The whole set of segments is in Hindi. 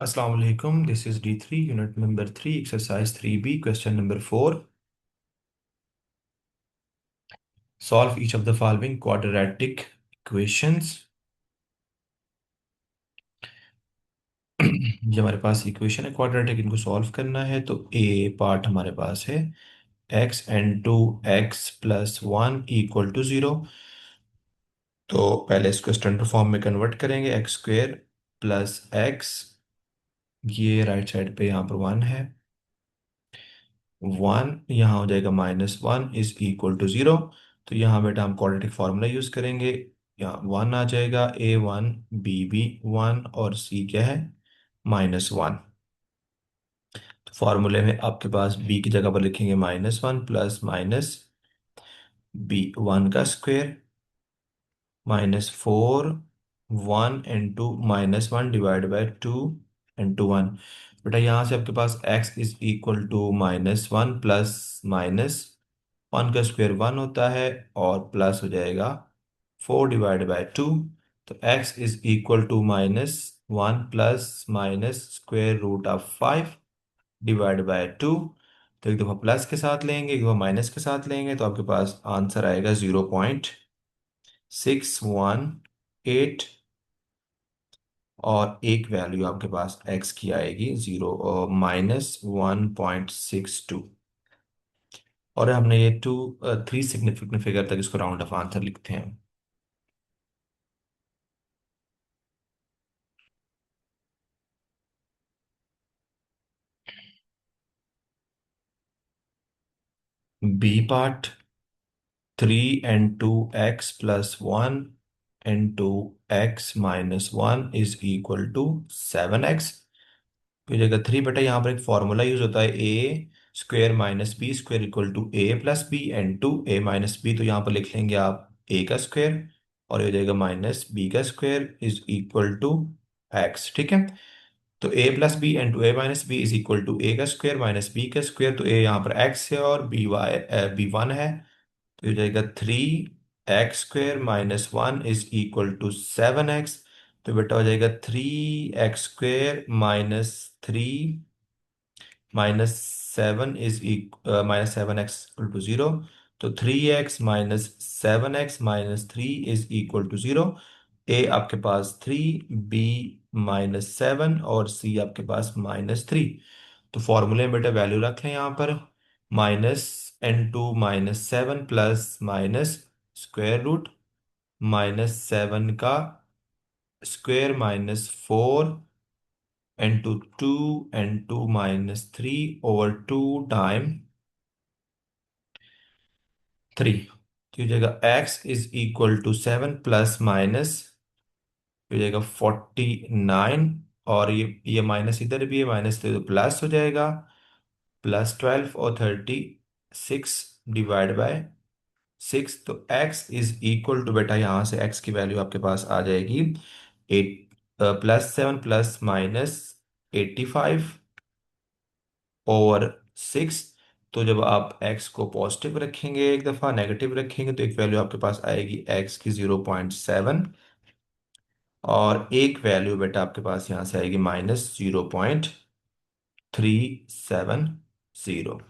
Assalamu alaikum. This is D3, unit number 3, exercise 3B, question number 4. Solve each of the following quadratic equations. ये हमारे पास इक्वेशन है क्वाड्रेटिक, इनको सॉल्व करना है। तो ए पार्ट हमारे पास है x into x plus one equal to zero. तो पहले इसको स्टैंडर्ड फॉर्म में कन्वर्ट करेंगे, एक्स स्क्वेयर प्लस एक्स, ये राइट साइड पे यहाँ पर वन है, वन यहाँ हो जाएगा minus one is equal to zero. तो यहाँ बेटा हम क्वाड्रेटिक फार्मूला यूज करेंगे। यहाँ वन आ जाएगा, ए वन बी वन और सी क्या है, माइनस वन। तो फार्मूले में आपके पास बी की जगह पर लिखेंगे minus one plus minus B one का square minus four one into minus one divide by two into one. बेटा यहाँ से आपके पास x is equal to minus one plus minus one का स्क्वायर वन होता है और प्लस हो जाएगा फोर डिवाइड बाई टू। तो x is equal to minus one plus minus square root of five divide by two. तो एक दफ़ा प्लस के साथ लेंगे, एक दफ़ा माइनस के साथ लेंगे, तो आपके पास आंसर आएगा 0.618 और एक वैल्यू आपके पास x की आएगी जीरो माइनस 1.62। और हमने ये टू थ्री सिग्निफिकेंट फिगर तक इसको राउंड ऑफ आंसर लिखते हैं। B part three into x plus one into x minus one is equal to seven x. तो जगह थ्री बेटा यहाँ पर एक फॉर्मूला यूज होता है, A square minus B square equal to A plus B into A minus B. तो यहाँ पर लिख लेंगे आप ए का स्क्वायर और ये हो जाएगा माइनस बी का square is equal to X. ठीक है, तो A plus B into A minus B is equal to A का स्क्वायर माइनस बी का स्क्वायर। तो ए यहाँ पर एक्स है और बी वाई बी वन है। तो ये हो जाएगा three X square minus one is equal to seven x. तो बेटा हो जाएगा three X square minus three minus seven is minus seven X equal to zero. तो three X minus seven X minus three is equal to zero. A आपके पास थ्री, बी माइनस सेवन और सी आपके पास माइनस थ्री। तो फॉर्मूले में बेटा वैल्यू रख लें यहाँ पर, minus into minus seven plus minus square root minus seven का square minus four n2 minus three over two time three. तो ये जाएगा x is equal to seven plus minus हो जाएगा 49। और ये माइनस इधर भी है, माइनस तो प्लस हो जाएगा, प्लस 12 और 36 डिवाइड बाय सिक्स। तो x इज इक्वल टू बेटा यहाँ से x की वैल्यू आपके पास आ जाएगी eight plus seven plus minus 85 over six. तो जब आप x को पॉजिटिव रखेंगे, एक दफ़ा नेगेटिव रखेंगे, तो एक वैल्यू आपके पास आएगी x की 0.7 और एक वैल्यू बेटा आपके पास यहाँ से आएगी minus 0.370।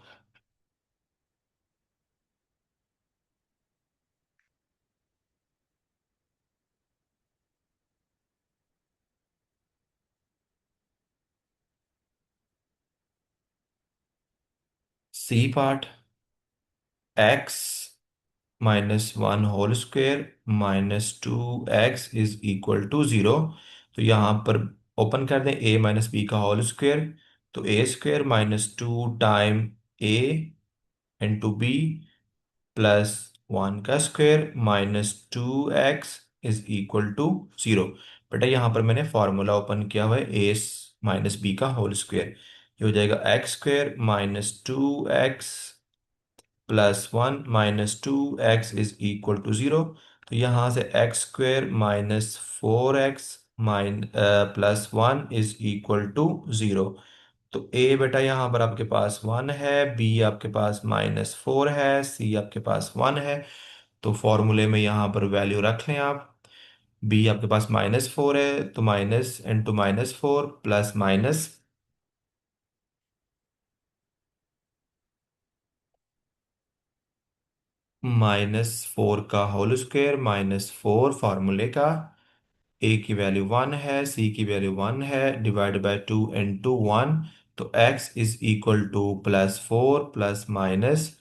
C part x minus one whole square minus two x is equal to zero. तो यहाँ पर ओपन कर दें a माइनस बी का होल स्क्वेयर। तो A square minus two time A into B plus one का square minus two x is equal to zero. बेटा यहाँ पर मैंने फॉर्मूला ओपन किया हुआ है ए माइनस बी का होल स्क्वायर। ये हो जाएगा x square minus two x plus one minus two x is equal to zero. तो यहाँ से x square minus four x plus one is equal to zero. तो ए बेटा यहाँ पर आपके पास वन है, बी आपके पास माइनस फोर है, सी आपके पास वन है। तो फॉर्मूले में यहाँ पर वैल्यू रख लें आप, बी आपके पास -4 है, तो -×-4 प्लस माइनस -4 का होल स्क्वायर -4 फार्मूले का। ए की वैल्यू 1 है, सी की वैल्यू 1 है, डिवाइड बाय 2 इंटू 1। तो x is equal to +4 plus minus,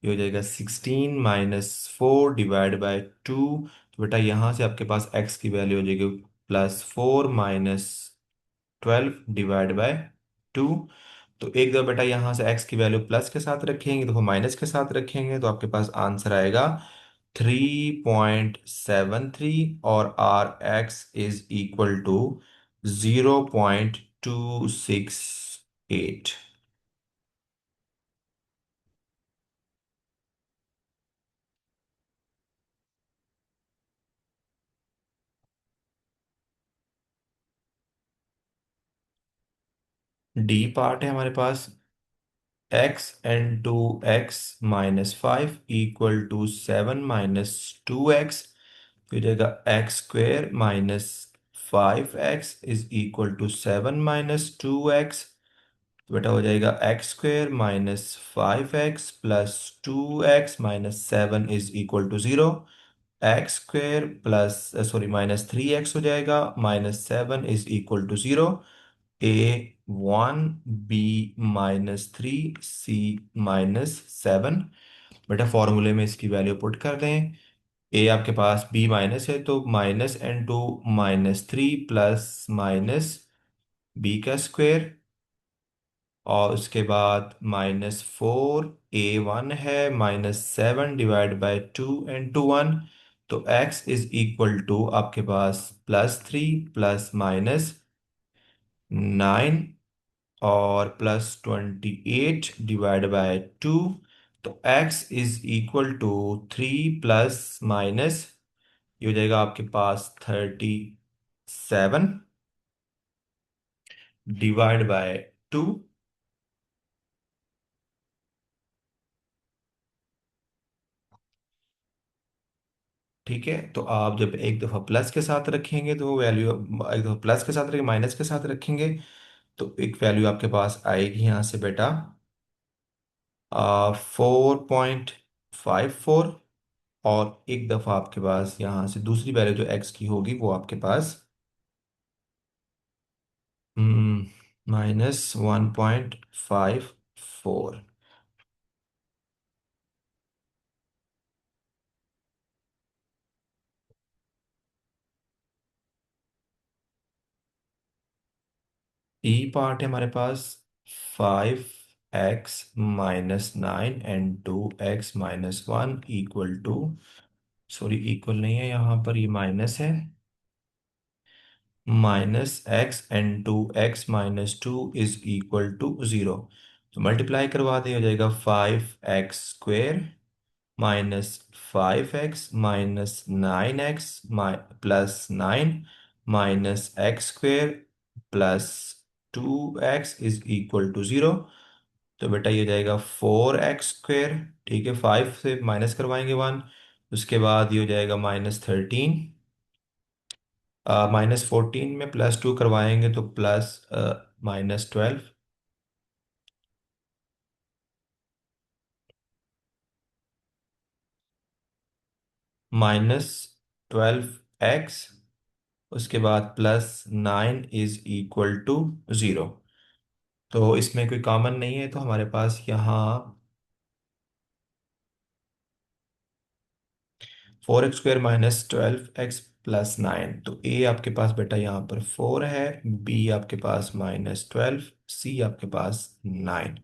ये हो जाएगा 16 -4 डिवाइड बाय 2। तो बेटा यहाँ से आपके पास x की वैल्यू हो जाएगी +4 -12 डिवाइड बाय 2। तो एक दो बेटा यहाँ से x की वैल्यू प्लस के साथ रखेंगे, देखो माइनस के साथ रखेंगे, तो आपके पास आंसर आएगा 3.73। और R x is equal to 0.268। D part है हमारे पास, x × x-5 equal to 7 - 2x। फिर जाएगा x² -5x is equal to 7 - 2x। तो बेटा हो जाएगा x² -5x plus 2x -7 is equal to 0। x² plus sorry -3x हो जाएगा, -7 is equal to 0। a1 b-3 c-7। बेटा फॉर्मूले में इसकी वैल्यू पुट कर दें। ए आपके पास बी माइनस है, तो -(-3) प्लस माइनस बी का स्क्वायर, और उसके बाद -4 a1 है, -7 डिवाइड बाय 2 इंटू 1। तो x इज इक्वल टू आपके पास +3 प्लस -9 और +28 डिवाइड बाय 2। तो x is equal to 3 plus minus, ये हो जाएगा आपके पास 37 डिवाइड बाय 2। ठीक है, तो आप जब एक दफ़ा प्लस के साथ रखेंगे तो वो वैल्यू, एक दफ़ा प्लस के साथ रखेंगे, माइनस के साथ रखेंगे, तो एक वैल्यू आपके पास आएगी यहाँ से बेटा 4.54। और एक दफ़ा आपके पास यहाँ से दूसरी वैल्यू जो एक्स की होगी वो आपके पास -1.54। ई पार्ट है हमारे पास 5x-9 and 2x-1 equal to, sorry equal नहीं है यहाँ पर, ये माइनस है, -x × 2x-2 is equal to 0। तो मल्टीप्लाई करवा दे, हो जाएगा 5x² -5x -9x +9 -x² +2x is equal to 0। तो बेटा ये जाएगा 4x²। ठीक है, 5 से माइनस करवाएंगे 1, उसके बाद ये हो जाएगा -13, -14 में +2 करवाएंगे तो प्लस -12, -12x, उसके बाद +9 इज इक्वल टू 0। तो इसमें कोई कॉमन नहीं है, तो हमारे पास यहाँ 4x² -12x + 9। तो ए आपके पास बेटा यहाँ पर 4 है, बी आपके पास -12, सी आपके पास 9।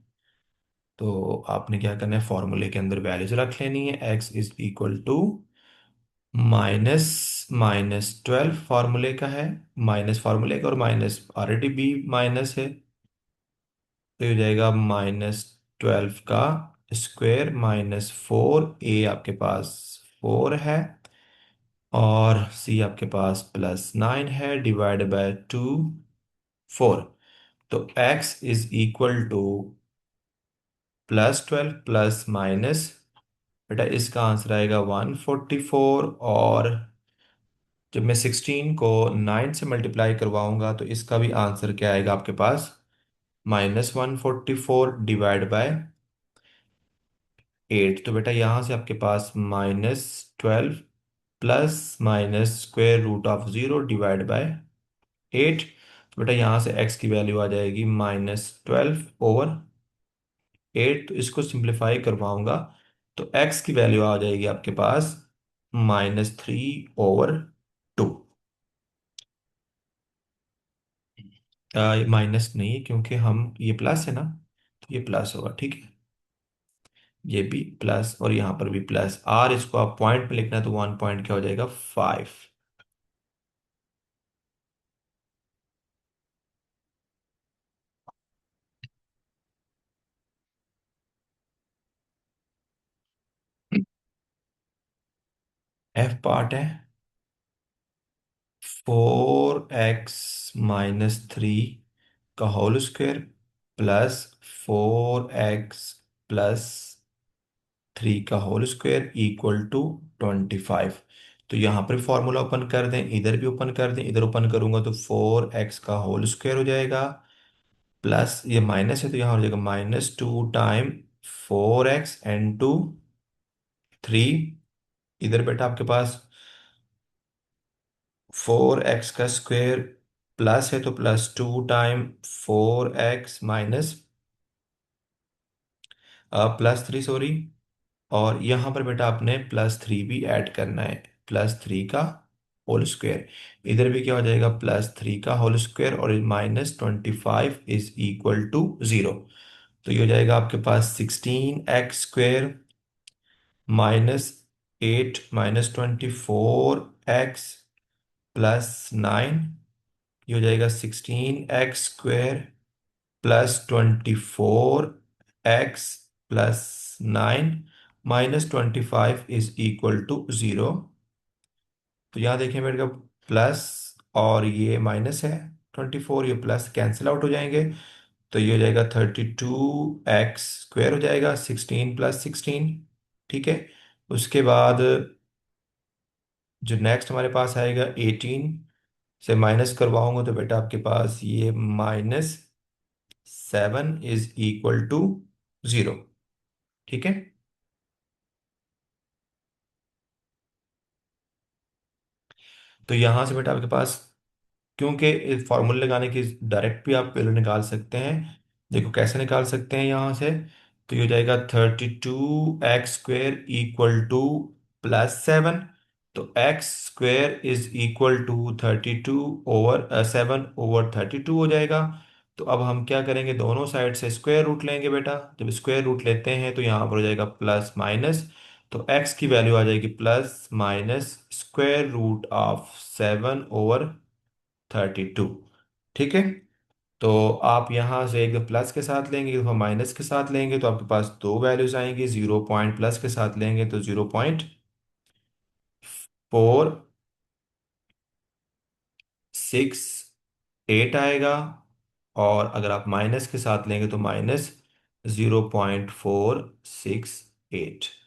तो आपने क्या करना है, फॉर्मूले के अंदर वैल्यूज रख लेनी है। x इज इक्वल टू -12 फार्मूले का है, माइनस फार्मूले का, और माइनस ऑलरेडी बी माइनस है, तो ये हो जाएगा -12 का स्क्वायर -4। ए आपके पास 4 है, और सी आपके पास +9 है, डिवाइड बाय 2 4। तो x is equal to +12 plus minus, बेटा इसका आंसर आएगा 144, और जब मैं 16 को 9 से मल्टीप्लाई करवाऊंगा तो इसका भी आंसर क्या आएगा आपके पास? -144 डिवाइड बाय 8। तो बेटा यहाँ से आपके पास -12 plus minus square root of 0 divide by 8। तो बेटा यहाँ से x की वैल्यू आ जाएगी -12/8। तो इसको सिंप्लीफाई करवाऊंगा तो x की वैल्यू आ जाएगी आपके पास -3/2। ये माइनस नहीं है क्योंकि हम ये प्लस है ना, तो ये प्लस होगा, ठीक है। ये भी प्लस और यहाँ पर भी प्लस। आर इसको आप पॉइंट में लिखना है तो 1 पॉइंट क्या हो जाएगा? 5। एफ पार्ट है 4x-3 का होल स्क्वायर प्लस 4x+3 का होल स्क्वायर इक्वल टू 25। तो यहाँ पर फॉर्मूला ओपन कर दें, इधर भी ओपन कर दें। इधर ओपन करूंगा तो 4x का होल स्क्वायर हो जाएगा, प्लस ये माइनस है तो यहाँ हो जाएगा -2 टाइम 4x/3। इधर बेटा आपके पास 4x का स्क्वायर प्लस है तो +2 टाइम 4x-+3, सॉरी। और यहाँ पर बेटा आपने +3 भी ऐड करना है, +3 का होल स्क्वायर। इधर भी क्या हो जाएगा? +3 का होल स्क्वायर और -25 = 0। तो ये हो जाएगा आपके पास 16x² -8 - 24x + 9। ये हो जाएगा 16x² +24x + 9 -25 = 0। तो यहाँ देखें बेटा प्लस और ये माइनस है 24, ये प्लस कैंसिल आउट हो जाएंगे। तो ये हो जाएगा 32x² हो जाएगा 16 + 16, ठीक है। उसके बाद जो नेक्स्ट हमारे पास आएगा 18 से माइनस करवाऊंगा तो बेटा आपके पास ये -7 = 0, ठीक है। तो यहां से बेटा आपके पास, क्योंकि फॉर्मूले लगाने की डायरेक्ट भी आप वैल्यू निकाल सकते हैं। देखो कैसे निकाल सकते हैं यहाँ से। तो ये हो जाएगा 32x² = +7। तो x² = 32/7/32 हो जाएगा। तो अब हम क्या करेंगे, दोनों साइड से स्क्वायर रूट लेंगे बेटा। जब स्क्वायर रूट लेते हैं तो यहाँ पर हो जाएगा प्लस माइनस। तो x की वैल्यू आ जाएगी +-7/32, ठीक है। तो आप यहाँ से एक दफा प्लस के साथ लेंगे, एक दफा माइनस के साथ लेंगे, तो आपके पास दो वैल्यूज आएंगी। 0 पॉइंट प्लस के साथ लेंगे तो 0.468 आएगा, और अगर आप माइनस के साथ लेंगे तो -0.468।